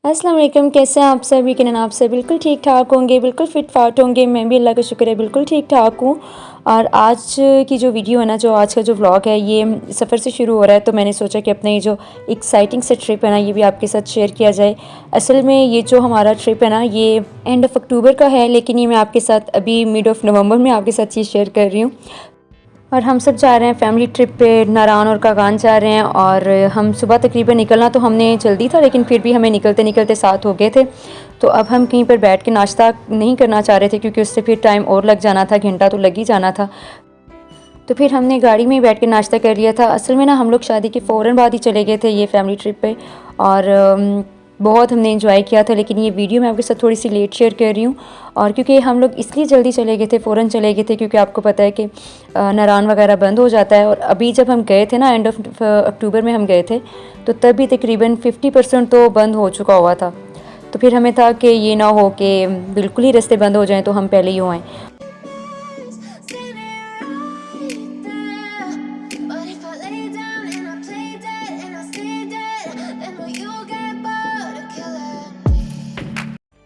अस्सलाम वालेकुम, कैसे हैं आप सब? यकीनन आप सब बिल्कुल ठीक ठाक होंगे, बिल्कुल फ़िट फ़ाट होंगे। मैं भी अल्लाह का शुक्र है बिल्कुल ठीक ठाक हूँ। और आज की जो वीडियो है ना, जो आज का जो व्लॉग है, ये सफ़र से शुरू हो रहा है। तो मैंने सोचा कि अपना ये जो एक्साइटिंग सा ट्रिप है ना, ये भी आपके साथ शेयर किया जाए। असल में ये जो हमारा ट्रिप है ना, ये एंड ऑफ़ अक्टूबर का है, लेकिन ये मैं आपके साथ अभी मिड ऑफ़ नवंबर में आपके साथ ये शेयर कर रही हूँ। और हम सब जा रहे हैं फैमिली ट्रिप पे, नारान और कागान जा रहे हैं। और हम सुबह तकरीबन निकलना तो हमने जल्दी था, लेकिन फिर भी हमें निकलते निकलते 7 हो गए थे। तो अब हम कहीं पर बैठ के नाश्ता नहीं करना चाह रहे थे, क्योंकि उससे फिर टाइम और लग जाना था, घंटा तो लग ही जाना था। तो फिर हमने गाड़ी में ही बैठ के नाश्ता कर लिया था। असल में ना हम लोग शादी के फ़ौरन बाद ही चले गए थे ये फैमिली ट्रिप पे। और बहुत हमने एंजॉय किया था, लेकिन ये वीडियो मैं आपके साथ थोड़ी सी लेट शेयर कर रही हूँ। और क्योंकि हम लोग इसलिए जल्दी चले गए थे, फ़ौरन चले गए थे, क्योंकि आपको पता है कि नारान वगैरह बंद हो जाता है। और अभी जब हम गए थे ना, एंड ऑफ अक्टूबर में हम गए थे, तो तभी तकरीबन 50% तो बंद हो चुका हुआ था। तो फिर हमें था कि ये ना हो कि बिल्कुल ही रास्ते बंद हो जाएँ तो हम पहले ही हो आएँ।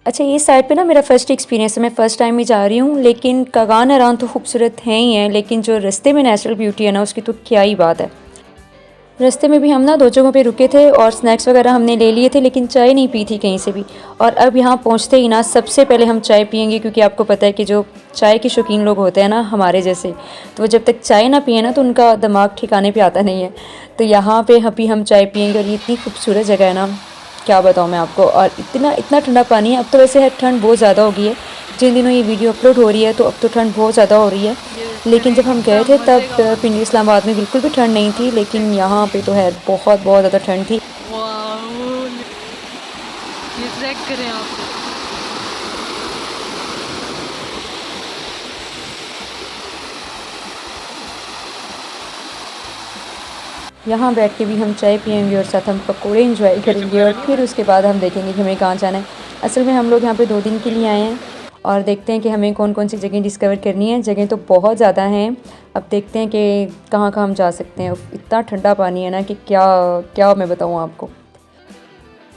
अच्छा, ये साइड पे ना मेरा फ़र्स्ट एक्सपीरियंस है, मैं फ़र्स्ट टाइम ही जा रही हूँ। लेकिन कागान नारान तो खूबसूरत हैं ही हैं, लेकिन जो रास्ते में नेचुरल ब्यूटी है ना, उसकी तो क्या ही बात है। रास्ते में भी हम ना 2 जगहों पे रुके थे और स्नैक्स वगैरह हमने ले लिए थे, लेकिन चाय नहीं पी थी कहीं से भी। और अब यहाँ पहुँचते ही ना सबसे पहले हम चाय पिएंगे, क्योंकि आपको पता है कि जो चाय के शौकीन लोग होते हैं ना हमारे जैसे, तो वो जब तक चाय ना पिए ना तो उनका दिमाग ठिकाने पे आता नहीं है। तो यहाँ पे अभी हम चाय पिएंगे। और ये इतनी खूबसूरत जगह है ना, क्या बताऊँ मैं आपको। और इतना इतना ठंडा पानी है। अब तो वैसे है, ठंड बहुत ज़्यादा हो गई है। जिन दिनों ये वीडियो अपलोड हो रही है तो अब तो ठंड बहुत ज़्यादा हो रही है। लेकिन जब हम गए थे तब पिंडी इस्लामाबाद में बिल्कुल भी ठंड नहीं थी, लेकिन यहाँ पे तो है बहुत बहुत ज़्यादा ठंड थी। ये ट्रैक करें आप। यहाँ बैठ के भी हम चाय पियेंगे और साथ हम पकौड़े इंजॉय करेंगे, और फिर उसके बाद हम देखेंगे कि हमें कहाँ जाना है। असल में हम लोग यहाँ पे 2 दिन के लिए आए हैं, और देखते हैं कि हमें कौन कौन सी जगह डिस्कवर करनी है। जगह तो बहुत ज़्यादा हैं। अब देखते हैं कि कहाँ कहाँ हम जा सकते हैं। इतना ठंडा पानी है ना कि क्या क्या मैं बताऊँ आपको।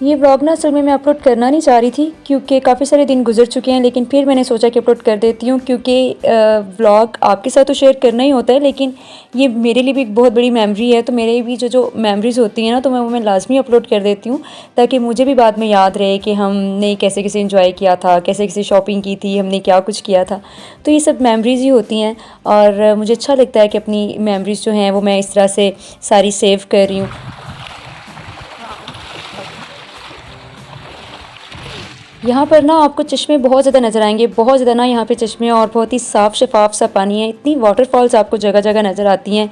ये व्लॉग ना असल में मैं अपलोड करना नहीं चाह रही थी, क्योंकि काफ़ी सारे दिन गुजर चुके हैं, लेकिन फिर मैंने सोचा कि अपलोड कर देती हूँ, क्योंकि व्लॉग आपके साथ तो शेयर करना ही होता है, लेकिन ये मेरे लिए भी एक बहुत बड़ी मेमोरी है। तो मेरे भी जो जो मेमोरीज़ होती हैं ना, तो मैं लाजमी अपलोड कर देती हूँ, ताकि मुझे भी बाद में याद रहे कि हमने कैसे कैसे इंजॉय किया था, कैसे कैसे शॉपिंग की थी, हमने क्या कुछ किया था। तो ये सब मेमोरीज़ ही होती हैं। और मुझे अच्छा लगता है कि अपनी मेमोरीज़ जो हैं वो मैं इस तरह से सारी सेव कर रही हूँ। यहाँ पर ना आपको चश्मे बहुत ज़्यादा नज़र आएंगे, बहुत ज़्यादा ना यहाँ पे चश्मे, और बहुत ही साफ़ शफाफ सा पानी है। इतनी वाटरफॉल्स आपको जगह जगह नज़र आती हैं,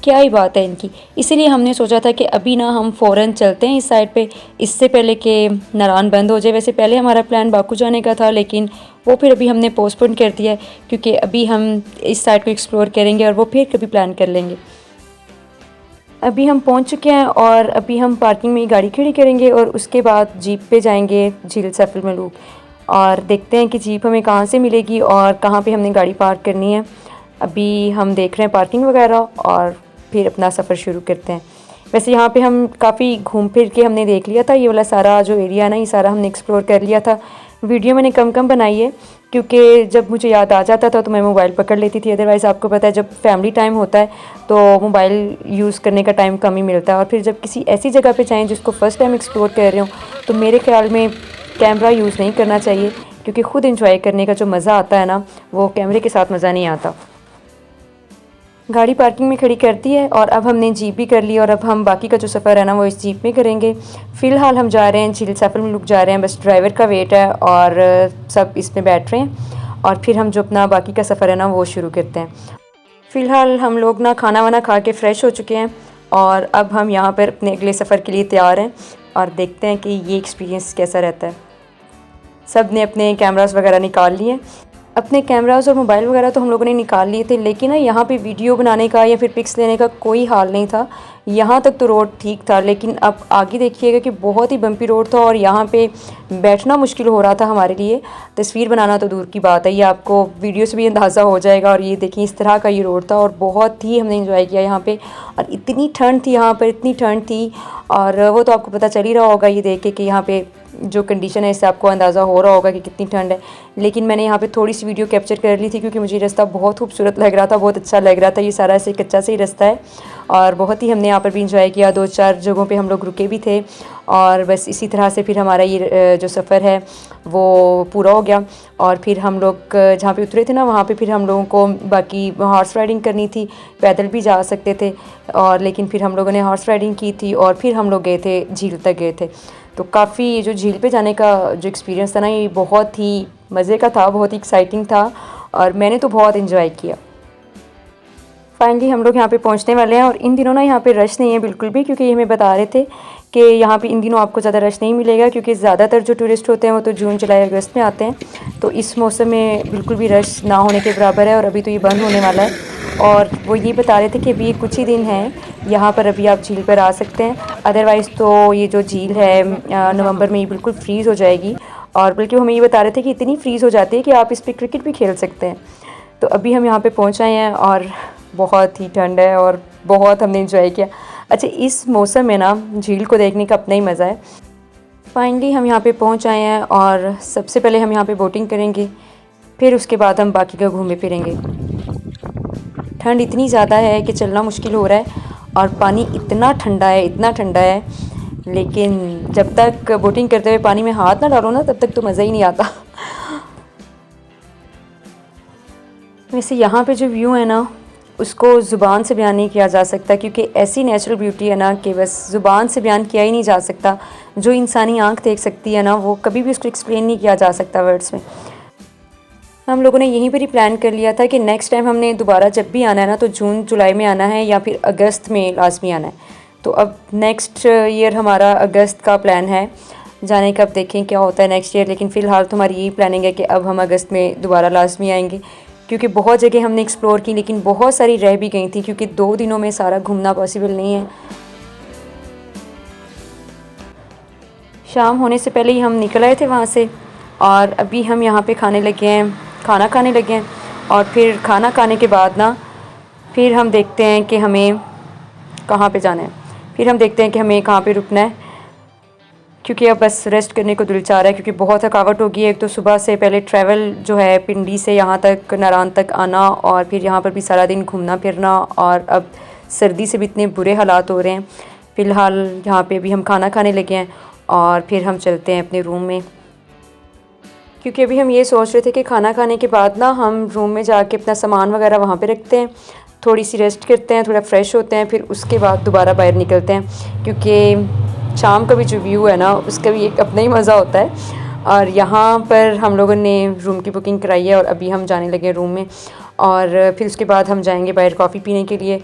क्या ही बात है इनकी। इसीलिए हमने सोचा था कि अभी ना हम फ़ौरन चलते हैं इस साइड पे, इससे पहले कि नारान बंद हो जाए। वैसे पहले हमारा प्लान बाकू जाने का था, लेकिन वो फिर अभी हमने पोस्टपोन कर दिया है, क्योंकि अभी हम इस साइड को एक्सप्लोर करेंगे और वो फिर कभी प्लान कर लेंगे। अभी हम पहुंच चुके हैं, और अभी हम पार्किंग में ही गाड़ी खड़ी करेंगे, और उसके बाद जीप पे जाएंगे झील सैफल मलूक। और देखते हैं कि जीप हमें कहाँ से मिलेगी और कहाँ पे हमने गाड़ी पार्क करनी है। अभी हम देख रहे हैं पार्किंग वगैरह, और फिर अपना सफ़र शुरू करते हैं। वैसे यहाँ पे हम काफ़ी घूम फिर के हमने देख लिया था, ये वाला सारा जो एरिया है ना, ये सारा हमने एक्सप्लोर कर लिया था। वीडियो मैंने कम कम बनाई है, क्योंकि जब मुझे याद आ जाता था तो मैं मोबाइल पकड़ लेती थी। अदरवाइज़ आपको पता है, जब फैमिली टाइम होता है तो मोबाइल यूज़ करने का टाइम कम ही मिलता है। और फिर जब किसी ऐसी जगह पे जाएँ जिसको फ़र्स्ट टाइम एक्सप्लोर कर रहे हो, तो मेरे ख़्याल में कैमरा यूज़ नहीं करना चाहिए, क्योंकि ख़ुद इंजॉय करने का जो मज़ा आता है ना, वो कैमरे के साथ मज़ा नहीं आता। गाड़ी पार्किंग में खड़ी कर दी है, और अब हमने जीप भी कर ली, और अब हम बाकी का जो सफ़र है ना वो इस जीप में करेंगे। फ़िलहाल हम जा रहे हैं झील सैफल मलूक जा रहे हैं, बस ड्राइवर का वेट है, और सब इसमें बैठ रहे हैं, और फिर हम जो अपना बाकी का सफ़र है ना वो शुरू करते हैं। फ़िलहाल हम लोग ना खाना वाना खा के फ़्रेश हो चुके हैं, और अब हम यहाँ पर अपने अगले सफ़र के लिए तैयार हैं, और देखते हैं कि ये एक्सपीरियंस कैसा रहता है। सब ने अपने कैमरास वगैरह निकाल लिए। अपने कैमरास और मोबाइल वगैरह तो हम लोगों ने निकाल लिए थे, लेकिन ना यहाँ पे वीडियो बनाने का या फिर पिक्स लेने का कोई हाल नहीं था। यहाँ तक तो रोड ठीक था, लेकिन अब आगे देखिएगा कि बहुत ही बम्पी रोड था, और यहाँ पे बैठना मुश्किल हो रहा था हमारे लिए। तस्वीर बनाना तो दूर की बात है, ये आपको वीडियो से भी अंदाज़ा हो जाएगा। और ये देखिए, इस तरह का ये रोड था, और बहुत ही हमने इंजॉय किया यहाँ पे। और इतनी ठंड थी यहाँ पर, इतनी ठंड थी, और वो तो आपको पता चल ही रहा होगा ये देख के कि यहाँ पे जो कंडीशन है इससे आपको अंदाज़ा हो रहा होगा कि कितनी ठंड है। लेकिन मैंने यहाँ पे थोड़ी सी वीडियो कैप्चर कर ली थी क्योंकि मुझे रास्ता बहुत खूबसूरत लग रहा था, बहुत अच्छा लग रहा था। ये सारा ऐसे कच्चा से ही रास्ता है और बहुत ही हमने यहाँ पर भी इंजॉय किया। 2-4 जगहों पे हम लोग रुके भी थे और बस इसी तरह से फिर हमारा ये जो सफ़र है वो पूरा हो गया। और फिर हम लोग जहाँ पे उतरे थे ना वहाँ पे फिर हम लोगों को बाकी हॉर्स राइडिंग करनी थी, पैदल भी जा सकते थे और लेकिन फिर हम लोगों ने हॉर्स राइडिंग की थी और फिर हम लोग गए थे झील तक गए थे। तो काफ़ी ये जो झील पे जाने का जो एक्सपीरियंस था ना ये बहुत ही मज़े का था, बहुत ही एक्साइटिंग था और मैंने तो बहुत इन्जॉय किया। फाइनली हम लोग यहाँ पे पहुँचने वाले हैं और इन दिनों ना यहाँ पे रश नहीं है बिल्कुल भी, क्योंकि ये हमें बता रहे थे कि यहाँ पे इन दिनों आपको ज़्यादा रश नहीं मिलेगा क्योंकि ज़्यादातर जो टूरिस्ट होते हैं वो तो जून जुलाई अगस्त में आते हैं। तो इस मौसम में बिल्कुल भी रश ना होने के बराबर है और अभी तो ये बंद होने वाला है। और वो ये बता रहे थे कि अभी कुछ ही दिन हैं यहाँ पर, अभी आप झील पर आ सकते हैं, अदरवाइज़ तो ये जो झील है नवंबर में ये बिल्कुल फ्रीज़ हो जाएगी। और बल्कि हमें ये बता रहे थे कि इतनी फ्रीज़ हो जाती है कि आप इस पर क्रिकेट भी खेल सकते हैं। तो अभी हम यहाँ पे पहुँच आए हैं और बहुत ही ठंड है और बहुत हमने इंजॉय किया। अच्छा, इस मौसम में ना झील को देखने का अपना ही मज़ा है। फाइनली हम यहाँ पे पहुँच आए हैं और सबसे पहले हम यहाँ पे बोटिंग करेंगे, फिर उसके बाद हम बाकी का घूमे फिरेंगे। ठंड इतनी ज़्यादा है कि चलना मुश्किल हो रहा है और पानी इतना ठंडा है, इतना ठंडा है, लेकिन जब तक बोटिंग करते हुए पानी में हाथ ना डालो ना तब तक तो मज़ा ही नहीं आता। वैसे यहाँ पे जो व्यू है ना उसको ज़ुबान से बयान नहीं किया जा सकता, क्योंकि ऐसी नेचुरल ब्यूटी है ना कि बस ज़ुबान से बयान किया ही नहीं जा सकता। जो इंसानी आँख देख सकती है ना वो कभी भी उसको एक्सप्लेन नहीं किया जा सकता वर्ड्स में। हम लोगों ने यहीं पर ही प्लान कर लिया था कि नेक्स्ट टाइम हमने दोबारा जब भी आना है ना तो जून जुलाई में आना है या फिर अगस्त में लाजमी आना है। तो अब नेक्स्ट ईयर हमारा अगस्त का प्लान है जाने का। अब देखें क्या होता है नेक्स्ट ईयर, लेकिन फ़िलहाल तो हमारी यही प्लानिंग है कि अब हम अगस्त में दोबारा लाजमी आएंगे, क्योंकि बहुत जगह हमने एक्सप्लोर की लेकिन बहुत सारी रह भी गई थी क्योंकि 2 दिनों में सारा घूमना पॉसिबल नहीं है। शाम होने से पहले ही हम निकल आए थे वहाँ से और अभी हम यहाँ पे खाने लगे हैं, खाना खाने लगे हैं। और फिर खाना खाने के बाद ना फिर हम देखते हैं कि हमें कहाँ पे जाना है, फिर हम देखते हैं कि हमें कहाँ पे रुकना है, क्योंकि अब बस रेस्ट करने को दिल चाह रहा है क्योंकि बहुत थकावट होगी। एक तो सुबह से पहले ट्रैवल जो है पिंडी से यहाँ तक नारायण तक आना और फिर यहाँ पर भी सारा दिन घूमना फिरना, और अब सर्दी से भी इतने बुरे हालात हो रहे हैं। फ़िलहाल यहाँ पे भी हम खाना खाने लगे हैं और फिर हम चलते हैं अपने रूम में, क्योंकि अभी हम ये सोच रहे थे कि खाना खाने के बाद ना हम रूम में जाके अपना सामान वगैरह वहाँ पे रखते हैं, थोड़ी सी रेस्ट करते हैं, थोड़ा फ्रेश होते हैं, फिर उसके बाद दोबारा बाहर निकलते हैं, क्योंकि शाम का भी जो व्यू है ना उसका भी एक अपना ही मज़ा होता है। और यहाँ पर हम लोगों ने रूम की बुकिंग कराई है और अभी हम जाने लगे रूम में और फिर उसके बाद हम जाएंगे बाहर कॉफ़ी पीने के लिए।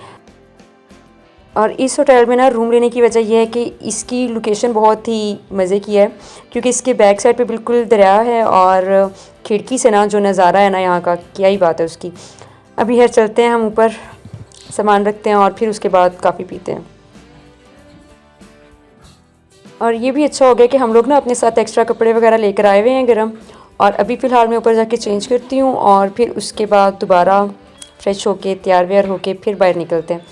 और इस होटल में ना रूम लेने की वजह यह है कि इसकी लोकेशन बहुत ही मज़े की है, क्योंकि इसके बैक साइड पे बिल्कुल दरिया है और खिड़की से ना जो नज़ारा है ना यहाँ का, क्या ही बात है उसकी। अभी है चलते हैं हम ऊपर, सामान रखते हैं और फिर उसके बाद काफ़ी पीते हैं। और ये भी अच्छा हो गया कि हम लोग ना अपने साथ एक्स्ट्रा कपड़े वगैरह लेकर आए हुए हैं गर्म, और अभी फ़िलहाल मैं ऊपर जाके चेंज करती हूँ और फिर उसके बाद दोबारा फ्रेश होके तैयार व्यार होके फिर बाहर निकलते हैं।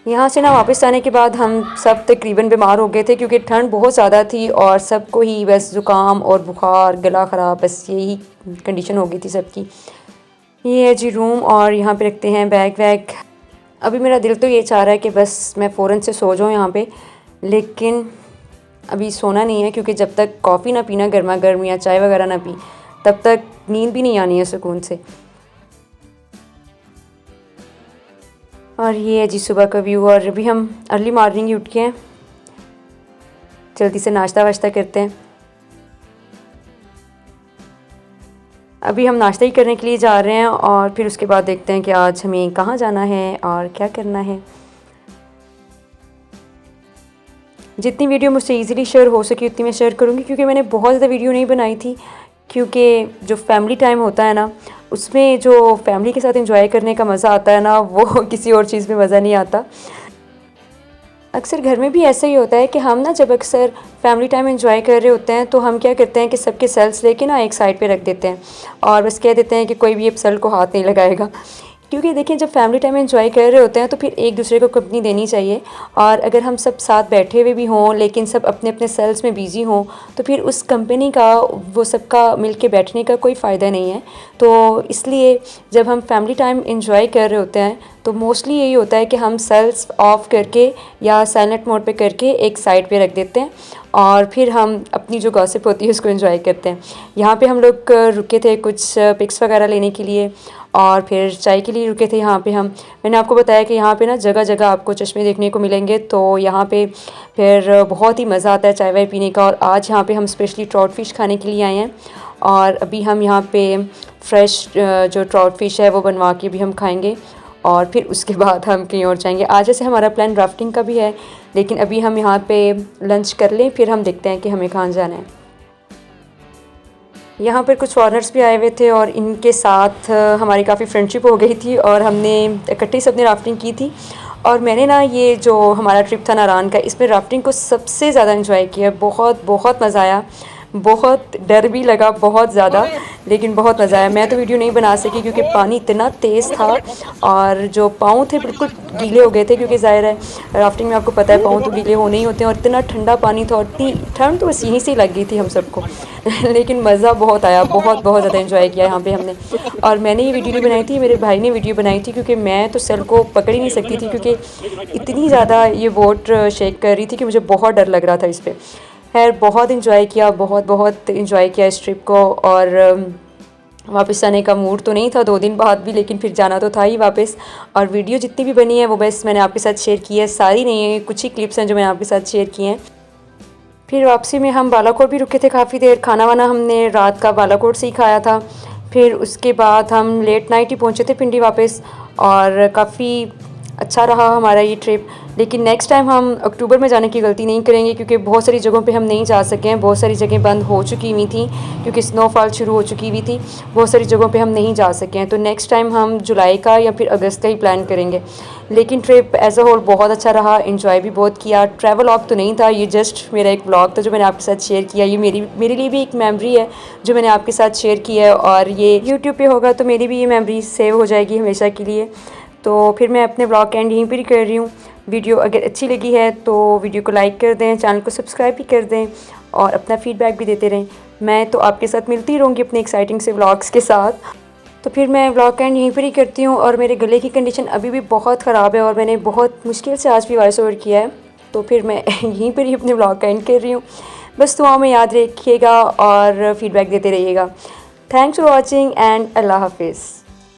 यहाँ से ना वापस आने के बाद हम सब तकरीबन बीमार हो गए थे क्योंकि ठंड बहुत ज़्यादा थी और सबको ही बस ज़ुकाम और बुखार, गला ख़राब, बस यही कंडीशन हो गई थी सबकी। ये है जी रूम और यहाँ पे रखते हैं बैग वैग। अभी मेरा दिल तो ये चाह रहा है कि बस मैं फ़ौरन से सो जाऊँ यहाँ पे, लेकिन अभी सोना नहीं है क्योंकि जब तक कॉफ़ी ना पीना गर्मा गर्म या चाय वगैरह ना पी तब तक नींद भी नहीं आनी है सुकून से। और ये है जी सुबह का व्यू, और अभी हम अर्ली मॉर्निंग ही उठ के हैं, जल्दी से नाश्ता वाश्ता करते हैं। अभी हम नाश्ता ही करने के लिए जा रहे हैं और फिर उसके बाद देखते हैं कि आज हमें कहाँ जाना है और क्या करना है। जितनी वीडियो मुझसे इजीली शेयर हो सके उतनी मैं शेयर करूँगी, क्योंकि मैंने बहुत ज़्यादा वीडियो नहीं बनाई थी, क्योंकि जो फैमिली टाइम होता है ना उसमें जो फैमिली के साथ एंजॉय करने का मज़ा आता है ना वो किसी और चीज़ में मज़ा नहीं आता। अक्सर घर में भी ऐसा ही होता है कि हम ना जब अक्सर फैमिली टाइम एंजॉय कर रहे होते हैं तो हम क्या करते हैं कि सबके सेल्स लेके ना एक साइड पे रख देते हैं और बस कह देते हैं कि कोई भी अब सेल को हाथ नहीं लगाएगा। क्योंकि देखिए जब फैमिली टाइम एंजॉय कर रहे होते हैं तो फिर एक दूसरे को कंपनी देनी चाहिए। और अगर हम सब साथ बैठे हुए भी हों लेकिन सब अपने अपने सेल्स में बिज़ी हों तो फिर उस कंपनी का वो सबका मिल के बैठने का कोई फ़ायदा नहीं है। तो इसलिए जब हम फैमिली टाइम एंजॉय कर रहे होते हैं तो मोस्टली यही होता है कि हम सेल्स ऑफ करके या साइलेंट मोड पे करके एक साइड पे रख देते हैं और फिर हम अपनी जो गॉसिप होती है उसको एंजॉय करते हैं। यहाँ पे हम लोग रुके थे कुछ पिक्स वगैरह लेने के लिए और फिर चाय के लिए रुके थे। यहाँ पे मैंने आपको बताया कि यहाँ पे ना जगह जगह आपको चश्मे देखने को मिलेंगे, तो यहाँ पे फिर बहुत ही मज़ा आता है चाय वाय पीने का। और आज यहाँ पे हम स्पेशली ट्राउट फ़िश खाने के लिए आए हैं और अभी हम यहाँ पे फ्रेश जो ट्राउट फ़िश है वो बनवा के भी हम खाएँगे और फिर उसके बाद हम कहीं और जाएंगे। आज जैसे हमारा प्लान राफ्टिंग का भी है, लेकिन अभी हम यहाँ पे लंच कर लें फिर हम देखते हैं कि हमें कहाँ जाना है। यहाँ पर कुछ फॉरेनर्स भी आए हुए थे और इनके साथ हमारी काफ़ी फ्रेंडशिप हो गई थी और हमने इकट्ठे सबने राफ्टिंग की थी। और मैंने ना ये जो हमारा ट्रिप था नारान का, इसमें राफ्टिंग को सबसे ज़्यादा एंजॉय किया। बहुत बहुत मज़ा आया, बहुत डर भी लगा बहुत ज़्यादा, लेकिन बहुत मज़ा आया। मैं तो वीडियो नहीं बना सकी क्योंकि पानी इतना तेज़ था और जो पाँव थे बिल्कुल गीले हो गए थे, क्योंकि ज़ाहिर है राफ्टिंग में आपको पता है पाँव तो गीले होने ही होते हैं। और इतना ठंडा पानी था और इतनी ठंड तो बस यहीं से लग गई थी हम सबको लेकिन मज़ा बहुत आया, बहुत बहुत ज़्यादा एंजॉय किया यहाँ पे हमने। और मैंने ये वीडियो नहीं बनाई थी, मेरे भाई ने वीडियो बनाई थी, क्योंकि मैं तो सेल को पकड़ ही नहीं सकती थी क्योंकि इतनी ज़्यादा ये बोट शेक कर रही थी कि मुझे बहुत डर लग रहा था इस पर। खैर बहुत इंजॉय किया, बहुत बहुत इंजॉय किया इस ट्रिप को। और वापस आने का मूड तो नहीं था 2 दिन बाद भी, लेकिन फिर जाना तो था ही वापस। और वीडियो जितनी भी बनी है वो बस मैंने आपके साथ शेयर की है, सारी नहीं है, कुछ ही क्लिप्स हैं जो मैंने आपके साथ शेयर किए हैं। फिर वापसी में हम बालाकोट भी रुके थे काफ़ी देर, खाना वाना हमने रात का बालाकोट से ही खाया था। फिर उसके बाद हम लेट नाइट ही पहुँचे थे पिंडी वापस और काफ़ी अच्छा रहा हमारा ये ट्रिप। लेकिन नेक्स्ट टाइम हम अक्टूबर में जाने की गलती नहीं करेंगे, क्योंकि बहुत सारी जगहों पे हम नहीं जा सके हैं, बहुत सारी जगह बंद हो चुकी हुई थी क्योंकि स्नोफॉल शुरू हो चुकी हुई थी, बहुत सारी जगहों पे हम नहीं जा सके हैं। तो नेक्स्ट टाइम हम जुलाई का या फिर अगस्त का ही प्लान करेंगे। लेकिन ट्रिप एज अ होल बहुत अच्छा रहा, इन्जॉय भी बहुत किया। ट्रैवल व्लॉग तो नहीं था, ये जस्ट मेरा एक व्लॉग था जो मैंने आपके साथ शेयर किया। ये मेरे लिए भी एक मेमोरी है जो मैंने आपके साथ शेयर की है और ये यूट्यूब पे होगा तो मेरी भी ये मेमोरी सेव हो जाएगी हमेशा के लिए। तो फिर मैं अपने ब्लॉग का एंड यहीं पर ही कर रही हूँ। वीडियो अगर अच्छी लगी है तो वीडियो को लाइक कर दें, चैनल को सब्सक्राइब भी कर दें और अपना फीडबैक भी देते रहें। मैं तो आपके साथ मिलती रहूँगी अपने एक्साइटिंग से व्लॉग्स के साथ। तो फिर मैं व्लॉग का एंड यहीं पर ही करती हूँ। और मेरे गले की कंडीशन अभी भी बहुत ख़राब है और मैंने बहुत मुश्किल से आज भी वॉइस ओवर किया है, तो फिर मैं यहीं पर ही अपने व्लॉग का एंड कर रही हूँ। बस दुआओं में याद रखिएगा और फीडबैक देते रहिएगा। थैंक्स फॉर वॉचिंग एंड अल्लाह हाफिज़।